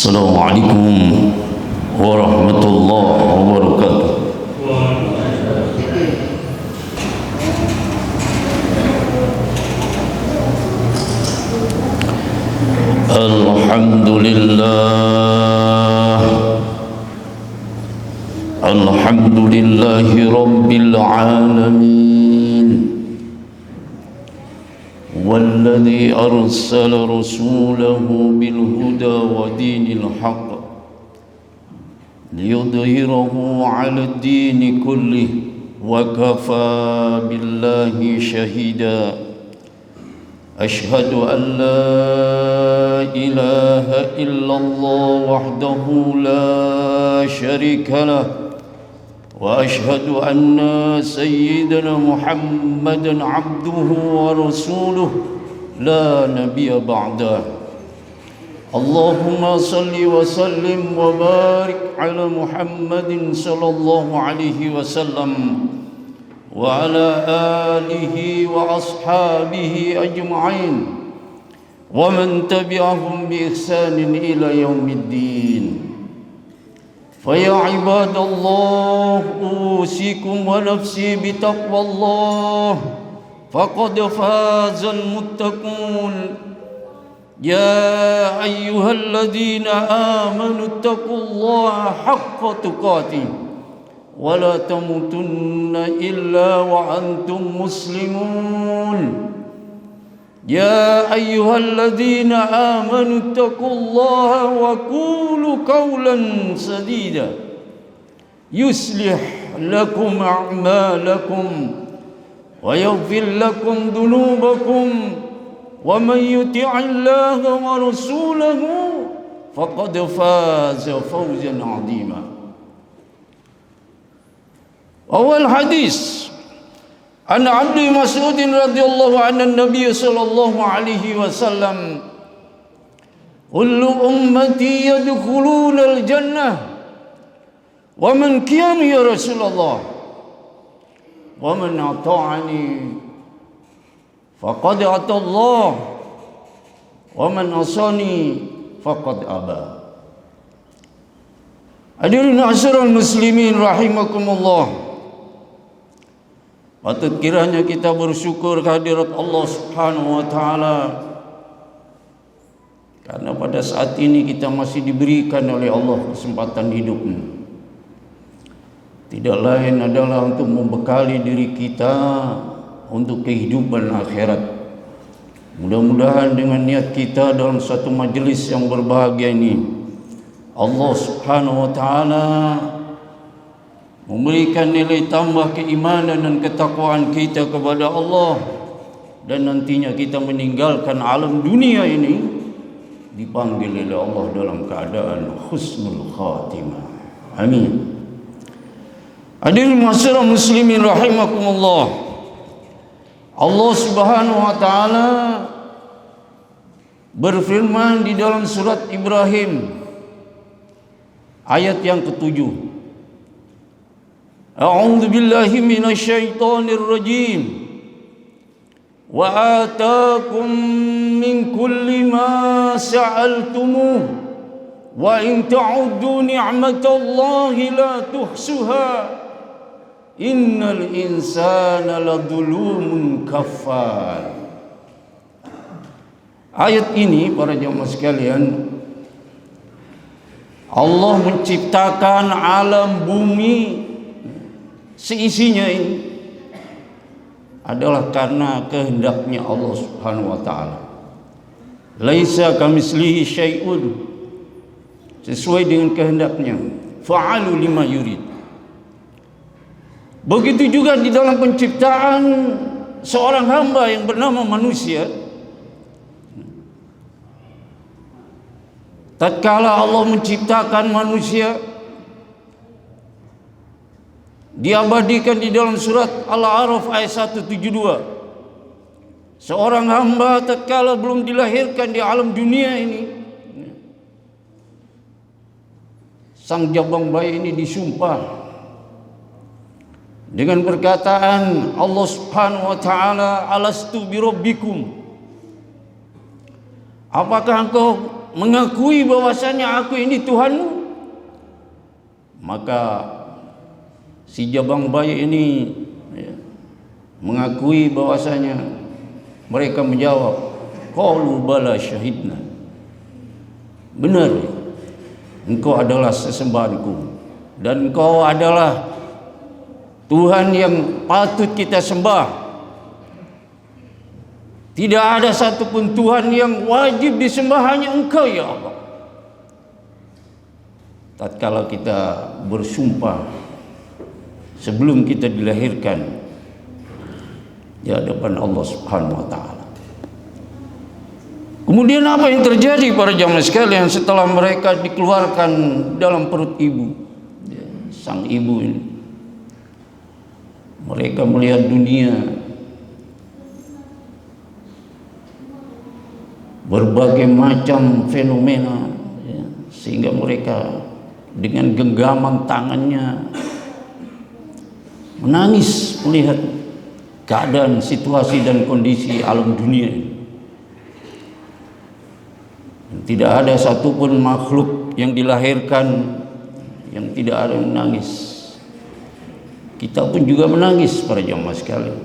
السلام عليكم ورحمة الله وبركاته. الحمد لله الحمد لله رب العالمين، والذي أرسل رسوله بالهدى ودين الحق ليظهره على الدين كله وكفى بالله شهيدا. أشهد أن لا إله إلا الله وحده لا شريك له، وأشهد أن سيدنا محمدا عبده ورسوله لا نبي بعده. اللهم صل وسلم وبارك على محمد صلى الله عليه وسلم وعلى آله وأصحابه أجمعين ومن تبعهم بإحسان إلى يوم الدين. فيا عباد الله، أوصيكم ونفسي بتقوى الله، فقد فاز المتقون. يا أيها الذين آمنوا اتقوا الله حق تقاته ولا تموتن إلا وأنتم مسلمون. يا أيها الذين آمنوا اتقوا الله وقولوا قولا سديدا يصلح لكم أعمالكم ويغفر لكم ذنوبكم، ومن يطع الله ورسوله فقد فاز فوزا عظيما. أول حديث عن عبد مسعود رضي الله عنه النبي صلى الله عليه وسلم: كل أمتي يدخلون الجنة ومن كان يا رسول الله ومن أطاعني فقد أطاع الله ومن عصاني فقد أبى. Hadirin ma'asyiral muslimin rahimakumullah. Patut kiranya kita bersyukur kehadirat Allah Subhanahu wa taala, karena pada saat ini kita masih diberikan oleh Allah kesempatan hidup. Tidak lain adalah untuk membekali diri kita untuk kehidupan akhirat. Mudah-mudahan dengan niat kita dalam satu majelis yang berbahagia ini, Allah Subhanahu wa taala memberikan nilai tambah keimanan dan ketakwaan kita kepada Allah, dan nantinya kita meninggalkan alam dunia ini dipanggil oleh Allah dalam keadaan husnul khatimah. Amin. Hadirin ma'asyiral muslimin rahimakumullah. Allah Subhanahu wa taala berfirman di dalam surat Ibrahim ayat yang ke-7. A'udzu billahi minasyaitonir rajim. Wa ataakum min kulli ma sa'altumuh wa in ta'uddu ni'matallahi la tuhsuha innal insana ladzalumun kafar. Ayat ini para jemaah sekalian, Allah menciptakan alam bumi seisinya ini adalah karena kehendaknya Allah Subhanahu wa taala. Laisa kamitslihi syai'un, sesuai dengan kehendaknya. Fa'alu lima yurid. Begitu juga di dalam penciptaan seorang hamba yang bernama manusia. Tatkala Allah menciptakan manusia, diabadikan di dalam surat Al-A'raf ayat 172. Seorang hamba tatkala belum dilahirkan di alam dunia ini, sang jabang bayi ini disumpah dengan perkataan Allah Subhanahu wa taala, alastu birabbikum, apakah engkau mengakui bahwasanya aku ini Tuhanmu? Maka si jabang bayi ini mengakui bahwasanya, mereka menjawab, qalu bala syahidna. Benar, engkau adalah sesembahanku dan engkau adalah Tuhan yang patut kita sembah. Tidak ada satupun Tuhan yang wajib disembah, hanya Engkau ya Allah. Tatkala kita bersumpah sebelum kita dilahirkan di hadapan Allah Subhanahu wa taala. Kemudian apa yang terjadi para jamaah sekalian setelah mereka dikeluarkan dalam perut ibu, sang ibu ini? Mereka melihat dunia, berbagai macam fenomena, sehingga mereka dengan genggaman tangannya menangis melihat keadaan, situasi dan kondisi alam dunia ini. Tidak ada satupun makhluk yang dilahirkan yang tidak ada yang menangis. Kita pun juga menangis para jamaah sekalian.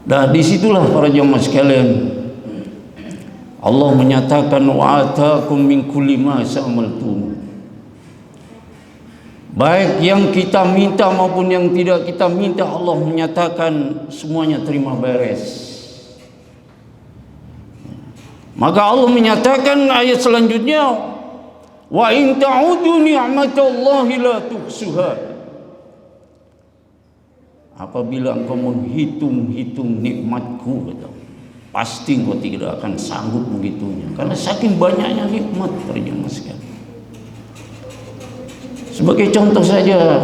Nah, disitulah para jamaah sekalian Allah menyatakan, wa ataakum min kulli ma sa'amaltum. Baik yang kita minta maupun yang tidak kita minta, Allah menyatakan semuanya terima beres. Maka Allah menyatakan ayat selanjutnya, wa in ta'udu ni'matallahi la tuhsuha. Apabila engkau menghitung-hitung nikmatku, pasti engkau tidak akan sanggup menghitungnya, karena saking banyaknya nikmat para jemaah sekalian. Sebagai contoh saja,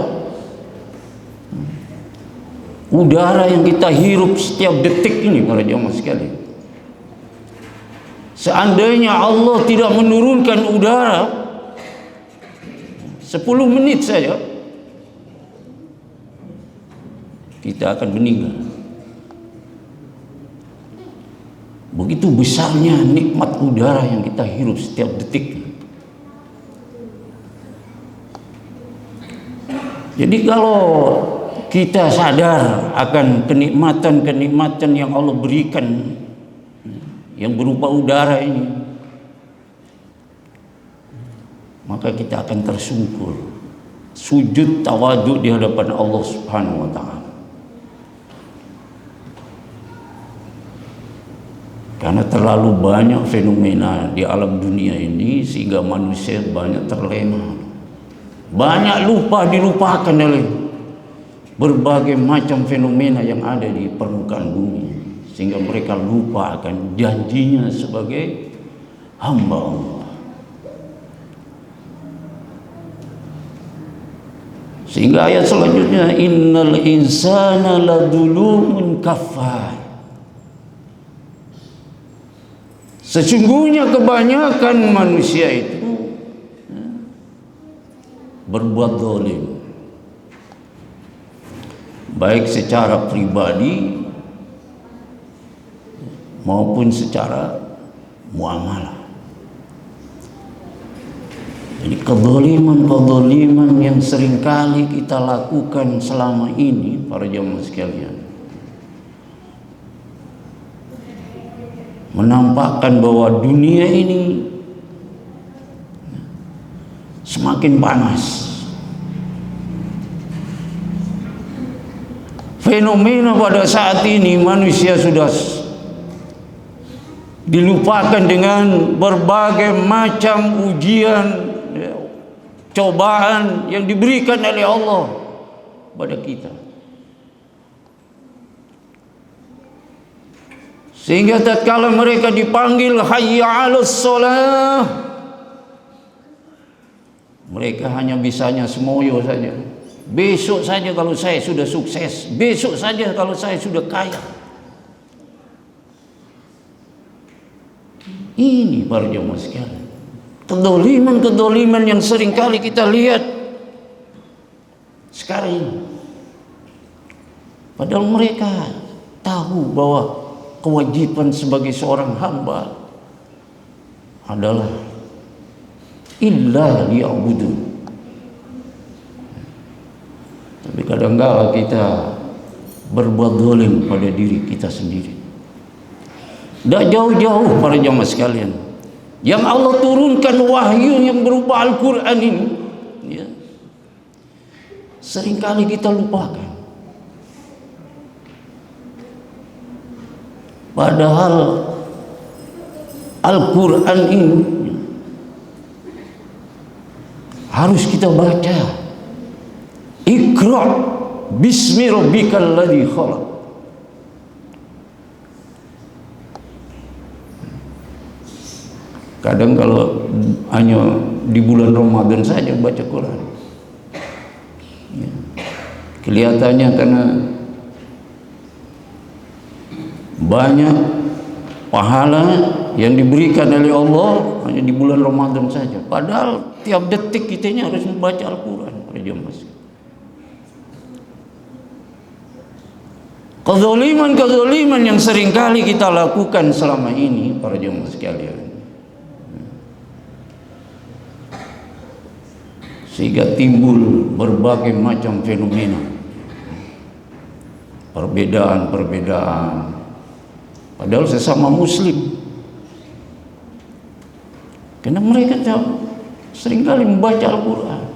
udara yang kita hirup setiap detik ini para jemaah sekalian. Seandainya Allah tidak menurunkan udara 10 menit saja, kita akan meninggal. Begitu besarnya nikmat udara yang kita hirup setiap detik. Jadi kalau kita sadar akan kenikmatan-kenikmatan yang Allah berikan, yang berupa udara ini, maka kita akan tersungkur, sujud tawadhu di hadapan Allah Subhanahu wa taala. Karena terlalu banyak fenomena di alam dunia ini sehingga manusia banyak terlena, banyak dilupakan oleh berbagai macam fenomena yang ada di permukaan bumi, sehingga mereka lupa akan janjinya sebagai hamba Allah. Sehingga ayat selanjutnya, innal insana ladulumun kafar. Sesungguhnya kebanyakan manusia itu berbuat zalim, baik secara pribadi maupun secara muamalah. Jadi kezaliman yang seringkali kita lakukan selama ini para jamaah sekalian, menampakkan bahwa dunia ini semakin panas. Fenomena pada saat ini manusia sudah dilupakan dengan berbagai macam ujian, cobaan yang diberikan oleh Allah pada kita. Sehingga tatkala mereka dipanggil hayya 'alas shalah, mereka hanya bisanya semoyo saja. Besok saja kalau saya sudah sukses, besok saja kalau saya sudah kaya. Ini para jemaah sekalian, kedoliman yang seringkali kita lihat sekarang ini. Padahal mereka tahu bahwa kewajiban sebagai seorang hamba adalah illa liya'budun. Tapi kadang-kala kita berbuat zalim pada diri kita sendiri. Tidak jauh-jauh para jamaah sekalian, yang Allah turunkan wahyu yang berupa Al-Quran ini, ya, seringkali kita lupakan. Padahal Al-Quran ini harus kita baca. Iqra bismi rabbikal ladzi khalaq. Kadang kalau hanya di bulan Ramadan saja baca Quran, ya, kelihatannya karena banyak pahala yang diberikan oleh Allah hanya di bulan Ramadan saja. Padahal tiap detik kita ini harus membaca Al-Quran. Kezaliman yang seringkali kita lakukan selama ini para jemaah sekalian, sehingga timbul berbagai macam fenomena, perbedaan padahal sesama muslim, karena mereka seringkali membaca Al-Quran.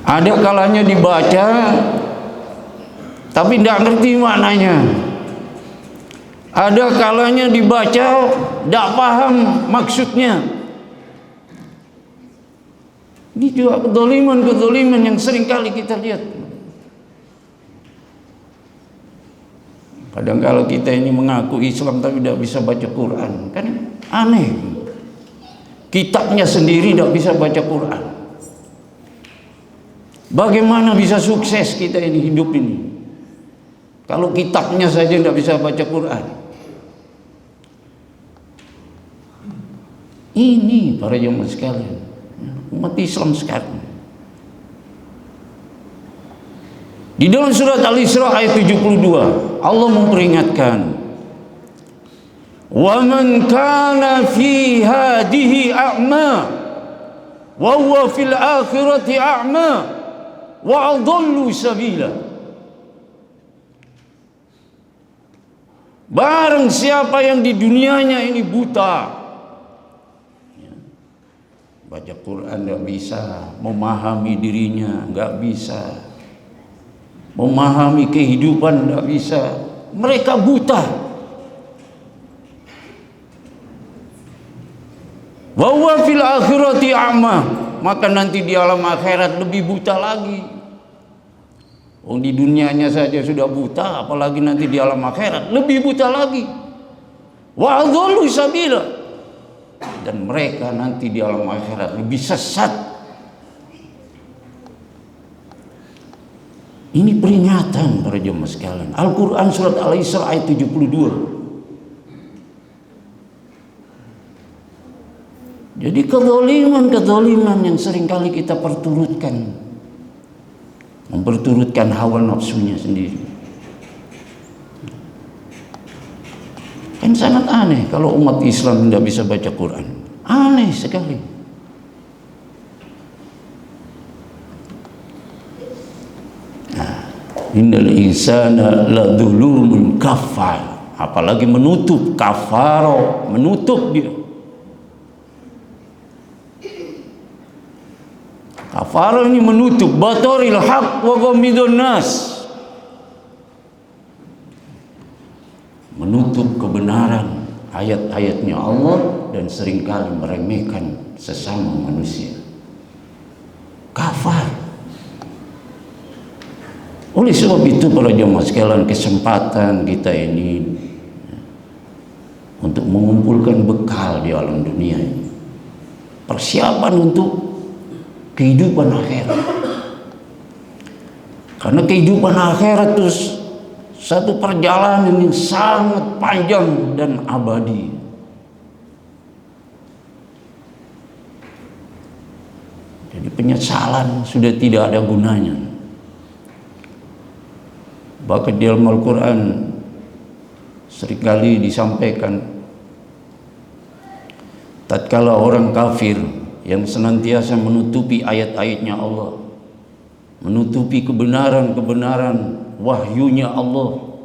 Ada kalanya dibaca tapi tidak ngerti maknanya. Ada kalanya dibaca tidak paham maksudnya. Ini juga kezaliman yang seringkali kita lihat. Kadang-kala kita ini mengaku Islam tapi tidak bisa baca Quran, kan aneh. Kitabnya sendiri tidak bisa baca Quran. Bagaimana bisa sukses kita ini hidup ini kalau kitabnya saja tidak bisa baca Quran? Ini para jemaah sekalian, umat Islam sekarang. Di dalam surat Al-Isra ayat 72, Allah memperingatkan, "Wa man kana fi hadhihi a'ma wa huwa fil akhirati a'ma wa adallu sabila." Barang siapa yang di dunianya ini buta, baca Quran tidak bisa, memahami dirinya nggak bisa, memahami kehidupan tidak bisa, mereka buta. Wa huwa fil akhirati a'ma, maka nanti di alam akhirat lebih buta lagi. Di dunianya saja sudah buta, apalagi nanti di alam akhirat lebih buta lagi. Wa adhallu sabila, dan mereka nanti di alam akhirat lebih sesat. Ini peringatan para jemaah sekalian. Al-Quran surat Al-Isra ayat 72. Jadi kezaliman yang seringkali kita perturutkan, memperturutkan hawa nafsunya sendiri. Kan sangat aneh kalau umat Islam tidak bisa baca Quran. Aneh sekali. Innal insana ladzulumun kafar. Apalagi menutup, kafaro, menutup dia. Kafaro ini menutup, batoril haq wa ghamidun nas. Menutup kebenaran ayat-ayatnya Allah dan seringkali meremehkan sesama manusia. Kafar. Oleh sebab itu para jemaah sekalian, kesempatan kita ini untuk mengumpulkan bekal di alam dunia ini, persiapan untuk kehidupan akhirat. Karena kehidupan akhirat itu satu perjalanan yang sangat panjang dan abadi. Jadi penyesalan sudah tidak ada gunanya. Bahkan di dalam Al-Quran seringkali disampaikan, tatkala orang kafir yang senantiasa menutupi ayat-ayatnya Allah, menutupi kebenaran-kebenaran wahyunya Allah.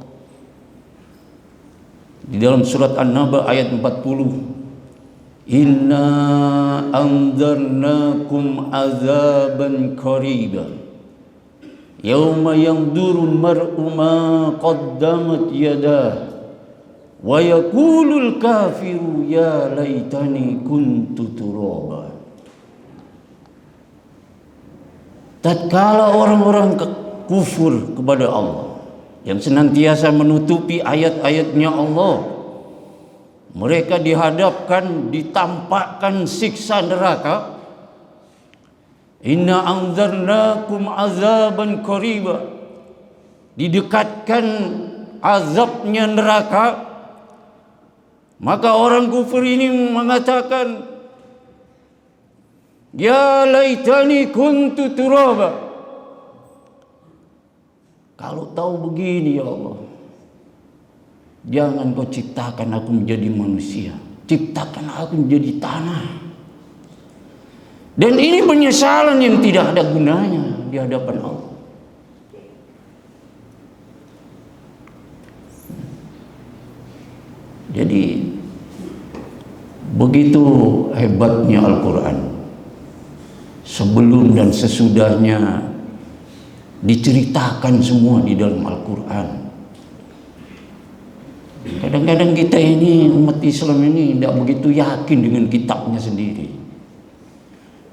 Di dalam surat An-Naba ayat 40, inna anzarnakum azaban qariba yauma yanzurul mar'u ma qaddamat yadah wa yaqulul kafiru ya laitani kuntu turaba. Tatkala orang-orang kufur kepada Allah yang senantiasa menutupi ayat-ayatnya Allah, mereka dihadapkan, ditampakkan siksa neraka. Inna anzarnakum azaban qariba, didekatkan azabnya neraka. Maka orang kufur ini mengatakan, ya laitani kuntu turaba. Kalau tahu begini ya Allah, jangan kau ciptakan aku menjadi manusia, ciptakan aku menjadi tanah. Dan ini penyesalan yang tidak ada gunanya di hadapan Allah. Jadi begitu hebatnya Al-Quran. Sebelum dan sesudahnya diceritakan semua di dalam Al-Quran. Kadang-kadang kita ini, umat Islam ini tidak begitu yakin dengan kitabnya sendiri.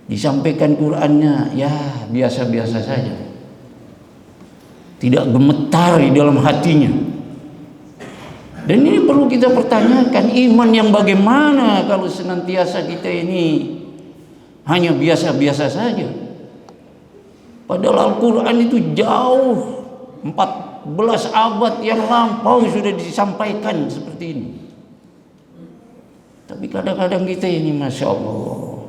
Disampaikan Qurannya ya biasa-biasa saja, tidak gemetar di dalam hatinya. Dan ini perlu kita pertanyakan, iman yang bagaimana kalau senantiasa kita ini hanya biasa-biasa saja. Padahal Al-Quran itu jauh 14 abad yang lampau sudah disampaikan seperti ini. Tapi kadang-kadang kita ini Masya Allah,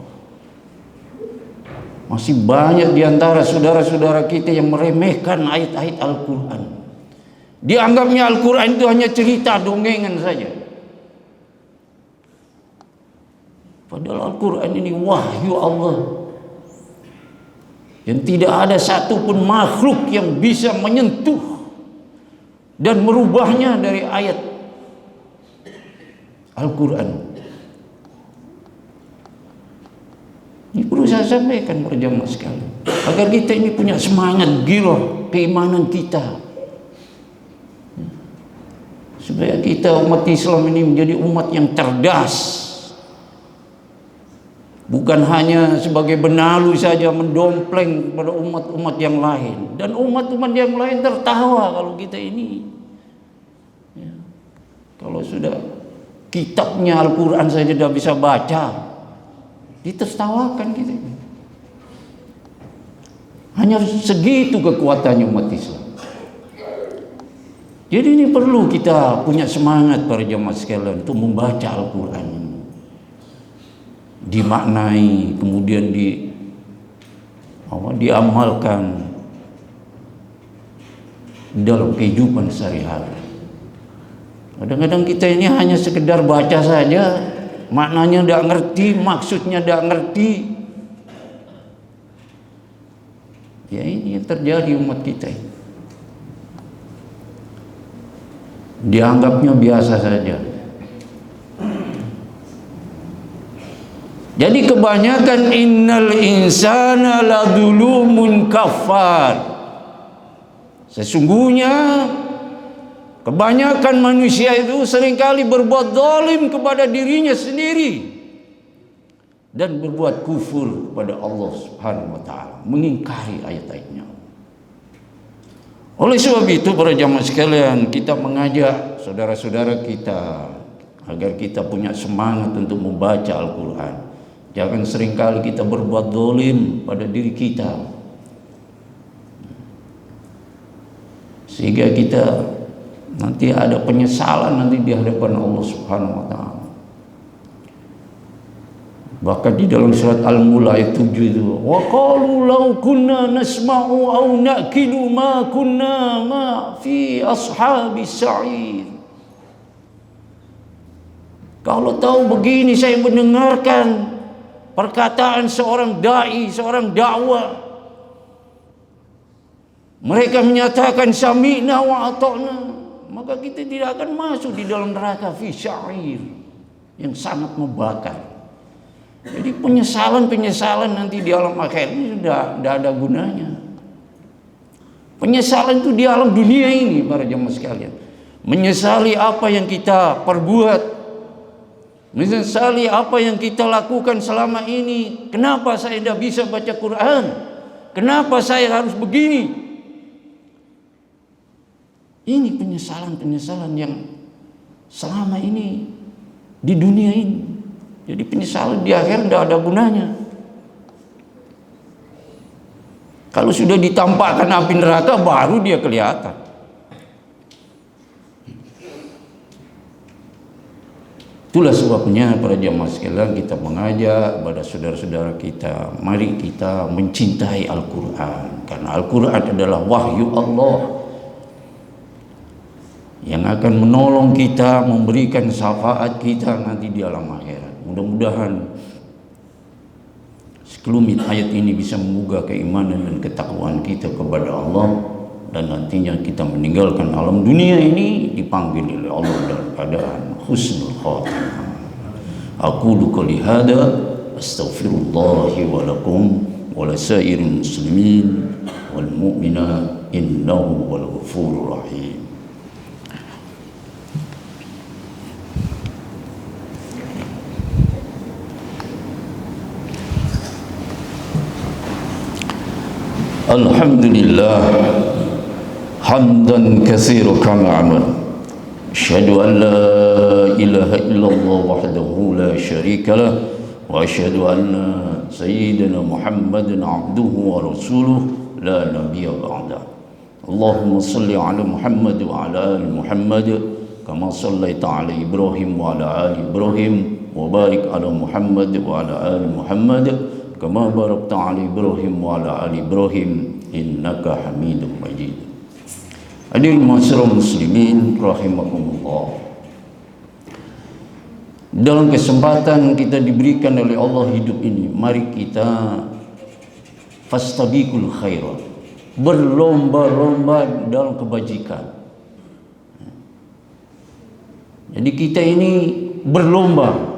masih banyak diantara saudara-saudara kita yang meremehkan ayat-ayat Al-Quran. Dianggapnya Al-Quran itu hanya cerita dongengan saja. Padahal Al-Quran ini wahyu Allah, yang tidak ada satupun makhluk yang bisa menyentuh dan merubahnya dari ayat Al-Quran. Ini perlu saya sampaikan para jamaah sekalian, agar kita ini punya semangat giroh keimanan kita, supaya kita umat Islam ini menjadi umat yang cerdas, bukan hanya sebagai benalu saja mendompleng kepada umat-umat yang lain. Dan umat-umat yang lain tertawa kalau kita ini ya, kalau sudah kitabnya Al-Quran saja tidak bisa baca, ditertawakan kita. Hanya segitu kekuatannya umat Islam. Jadi ini perlu kita punya semangat para jamaah sekalian untuk membaca Al-Quran ini, dimaknai, kemudian diamalkan dalam kehidupan sehari-hari. Kadang-kadang kita ini hanya sekedar baca saja, maknanya tidak ngerti, maksudnya tidak ngerti. Ya ini yang terjadi umat kita ini. Dianggapnya biasa saja. Jadi kebanyakan innal insana ladulumun kafar. Sesungguhnya kebanyakan manusia itu seringkali berbuat zalim kepada dirinya sendiri dan berbuat kufur kepada Allah Subhanahu wa taala, mengingkari ayat-ayatnya. Oleh sebab itu para jamaah sekalian, kita mengajak saudara-saudara kita agar kita punya semangat untuk membaca Al-Quran. Jangan seringkali kita berbuat zalim pada diri kita, sehingga kita nanti ada penyesalan nanti di hadapan Allah Subhanahu wa taala. Bahkan di dalam surat Al-Mulk ayat 7 itu, wa qalu law kunna nasma'u aw na'kilu ma kunna ma fi ashabis sa'ir. Kalau tahu begini, saya mendengarkan perkataan seorang dai, seorang dakwah, mereka menyatakan sami'na wa ata'na, maka kita tidak akan masuk di dalam neraka fi sa'ir yang sangat membakar. Jadi penyesalan nanti di alam akhir ini sudah tidak ada gunanya. Penyesalan itu di alam dunia ini, para jemaah sekalian. Menyesali apa yang kita perbuat, menyesali apa yang kita lakukan selama ini. Kenapa saya tidak bisa baca Quran? Kenapa saya harus begini? Ini penyesalan-penyesalan yang selama ini di dunia ini. Jadi penyesalan di akhir tidak ada gunanya. Kalau sudah ditampakkan api neraka, baru dia kelihatan. Itulah sebabnya para jamaah sekalian, kita mengajak kepada saudara-saudara kita, mari kita mencintai Al-Quran. Karena Al-Quran adalah wahyu Allah yang akan menolong kita, memberikan syafaat kita nanti di alam akhirat. Mudah-mudahan sekelumit ayat ini bisa menggugah keimanan dan ketakwaan kita kepada Allah, dan nantinya kita meninggalkan alam dunia ini dipanggil oleh Allah dalam keadaan husnul khatimah. Aqulu qouli hadza astaghfirullah wa lakum wa lisairil muslimin wal mu'minat innahu wal ghafurur rahim. Alhamdulillah hamdan katsiran kama amal. Asyhadu an la ilaha illallah wahdahu la syarika lah, wa asyhadu anna sayyidina Muhammadan abduhu wa rasuluh la nabiyya ba'da. Allahumma salli ala Muhammad wa ala ali Muhammad kama sallaita ala Ibrahim wa ala ali Ibrahim, wa barik ala Muhammad wa ala ali Muhammad kama barakta ala Ibrahim wa ala ali Ibrahim innaka Hamidum Majid. Hadirin ma'asyiral muslimin rahimakumullah. Dalam kesempatan kita diberikan oleh Allah hidup ini, mari kita fastabiqul khairat, berlomba-lomba dalam kebajikan. Jadi kita ini berlomba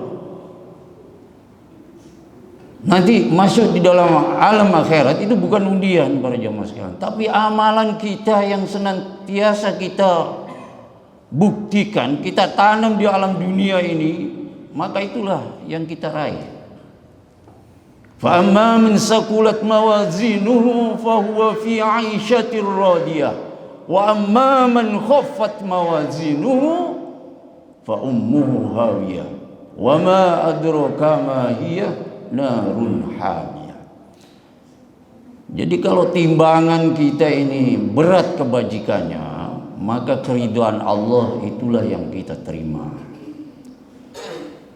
nanti masuk di dalam alam akhirat. Itu bukan undian para jamaah sekalian, tapi amalan kita yang senantiasa kita buktikan, kita tanam di alam dunia ini, maka itulah yang kita raih. Fa amma man saqulat mawazinuhu fa huwa fi 'aishatir radiyah, wa amma man khaffat mawazinuhu fa ummuhu hawiyah, wa ma adraka ma hiya narun hamiyah. Jadi kalau timbangan kita ini berat kebajikannya, maka keridhaan Allah itulah yang kita terima.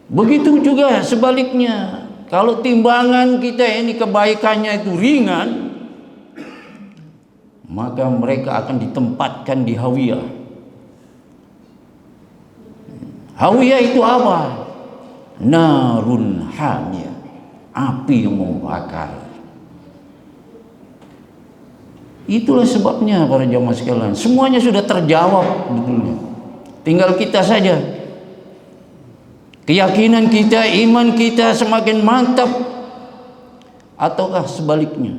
Begitu juga sebaliknya, kalau timbangan kita ini kebaikannya itu ringan, maka mereka akan ditempatkan di hawiyah. Hawiyah itu apa? Narun hamiyah, api yang membakar. Itulah sebabnya para jamaah sekalian, semuanya sudah terjawab betulnya. Tinggal kita saja. Keyakinan kita, iman kita semakin mantap ataukah sebaliknya.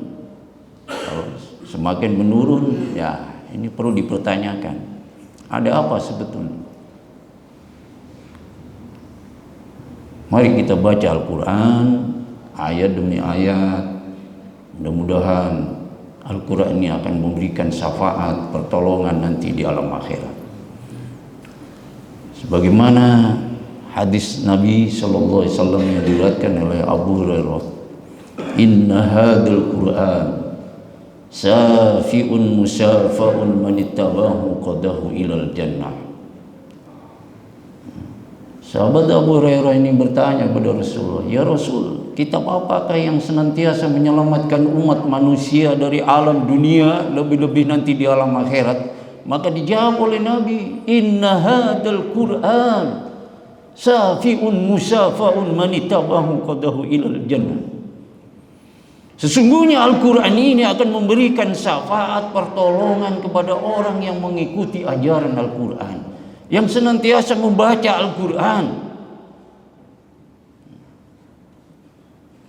Kalau semakin menurun, ya ini perlu dipertanyakan. Ada apa sebetulnya? Mari kita baca Al-Quran ayat demi ayat. Mudah-mudahan Al-Quran ini akan memberikan syafaat, pertolongan nanti di alam akhirat. Sebagaimana hadis Nabi sallallahu alaihi wasallam yang diriwayatkan oleh Abu Hurairah, "Inna hadzal Qur'an safi'un musafa'un man ittabahu qadahu ilal jannah." Sahabat Abu Hurairah ini bertanya kepada Rasulullah, "Ya Rasul, kitab apakah yang senantiasa menyelamatkan umat manusia dari alam dunia, lebih-lebih nanti di alam akhirat?" Maka dijawab oleh Nabi, "Inna hadzal Qur'an safi'un musafaun man ittabahu qadahu ilal jannah." Sesungguhnya Al-Quran ini akan memberikan syafaat pertolongan kepada orang yang mengikuti ajaran Al-Quran, yang senantiasa membaca Al-Quran.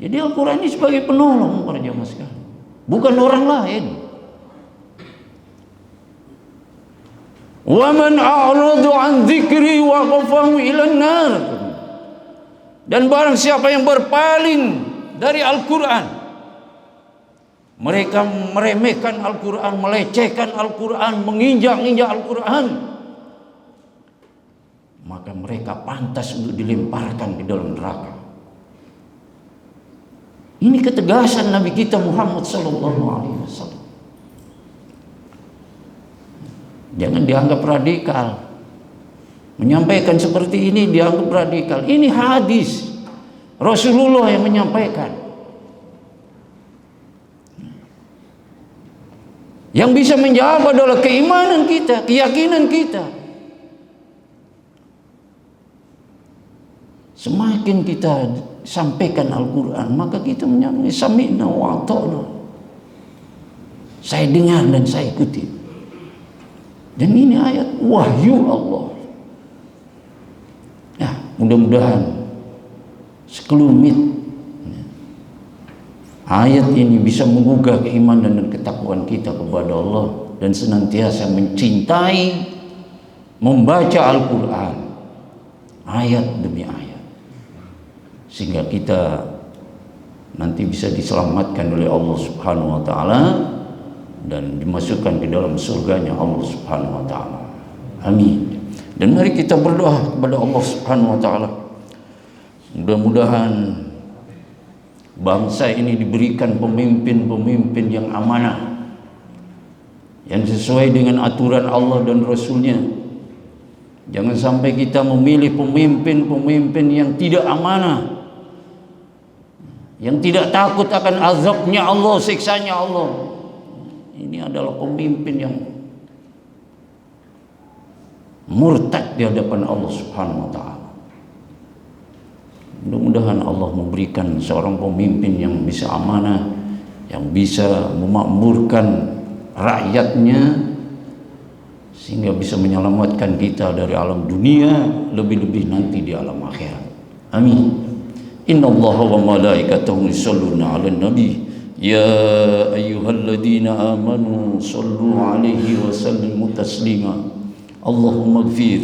Jadi Al-Quran ini sebagai penolong para jamaah sekalian, bukan orang lain. Wa man a'radu an dzikri wa qafahu ilan nar. Dan barang siapa yang berpaling dari Al-Quran, mereka meremehkan Al-Quran, melecehkan Al-Quran, menginjak-injak Al-Quran, maka mereka pantas untuk dilemparkan di dalam neraka. Ini ketegasan Nabi kita Muhammad sallallahu alaihi wasallam. Jangan dianggap radikal. Menyampaikan seperti ini dianggap radikal. Ini hadis Rasulullah yang menyampaikan. Yang bisa menjawab adalah keimanan kita, keyakinan kita. Semakin kita sampaikan Al-Quran, maka kita menyampaikan sami'na wa ata'na. Saya dengar dan saya ikuti. Dan ini ayat wahyu Allah. Ya, mudah-mudahan sekelumit ayat ini bisa menggugah keimanan dan ketakwaan kita kepada Allah, dan senantiasa mencintai membaca Al-Quran ayat demi ayat, sehingga kita nanti bisa diselamatkan oleh Allah Subhanahu wa taala dan dimasukkan ke dalam surganya Allah Subhanahu wa taala. Amin. Dan mari kita berdoa kepada Allah Subhanahu wa taala. Mudah-mudahan bangsa ini diberikan pemimpin-pemimpin yang amanah, yang sesuai dengan aturan Allah dan Rasulnya. Jangan sampai kita memilih pemimpin-pemimpin yang tidak amanah, yang tidak takut akan azabnya Allah, siksanya Allah. Ini adalah pemimpin yang murtad di hadapan Allah Subhanahu wa taala. Mudah-mudahan Allah memberikan seorang pemimpin yang bisa amanah, yang bisa memakmurkan rakyatnya, sehingga bisa menyelamatkan kita dari alam dunia, lebih-lebih nanti di alam akhirat. Amin. Innallaha wa malaikatahu yusholluna 'alan nabi. Ya ayyuhalladzina amanu sallu 'alaihi wa sallimu taslima. Allahumma ighfir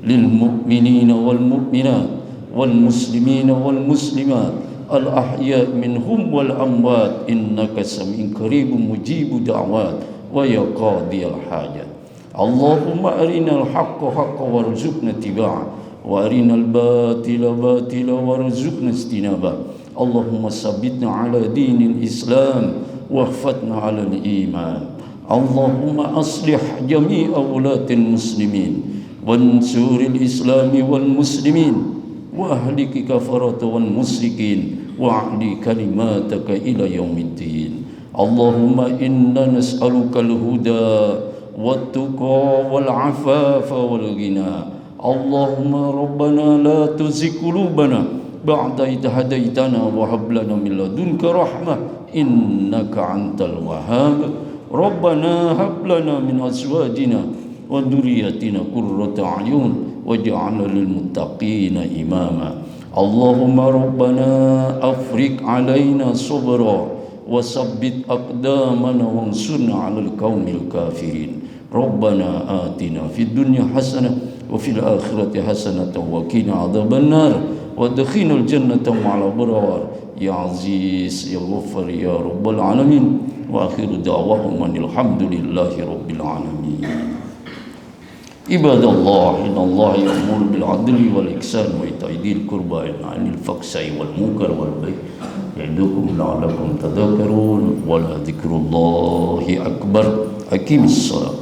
lil mu'minina wal mu'minat wal muslimina wal muslimat al ahya' minhum wal amwat innaka sami'un qaribun mujibud da'wat wa ya qadiyal hajat. Allahumma arinal haqqa haqqan warzuqna ittiba'ah wa arinal batila batila warzuqna ijtinabah. Allahumma sabbitna ala dinil Islam wahfatna ala al-iman. Allahumma aslih jami'a wulatil muslimin wansuril islami wal muslimin wa ahliki kafarata wal musyrikin wa ahli kalimataka ila yaumiddin. Allahumma inna nas'aluka al-huda wat tuqa wal afafa wal ghina. Allahumma rabbana la tuzigh qulubana ba'da idh hadaitana wa hab lana min ladunka rahmah innaka antal wahhab. Rabbana hab lana min azwajina wa dhurriyyatina qurrata a'yun waj'alna lil muttaqina imama. Allahumma rabbana afriq alaina sabra wa sabbit aqdamana wansurna 'alal qaumil kafirin. Rabbana atina fid dunya hasanah wa fil akhirati hasanah wa qina adzabannar وادخلنا الجنة مع الأبرار يا عزيز يا غفار يا رب العالمين وآخر دعواهم أن الحمد لله رب العالمين. عباد الله إن الله يأمر بالعدل والإحسان وإيتاء ذي القربى وينهى عن الفحشاء والمنكر والبغي يعظكم لعلكم تذكرون ولذكر الله أكبر. أقم الصلاة.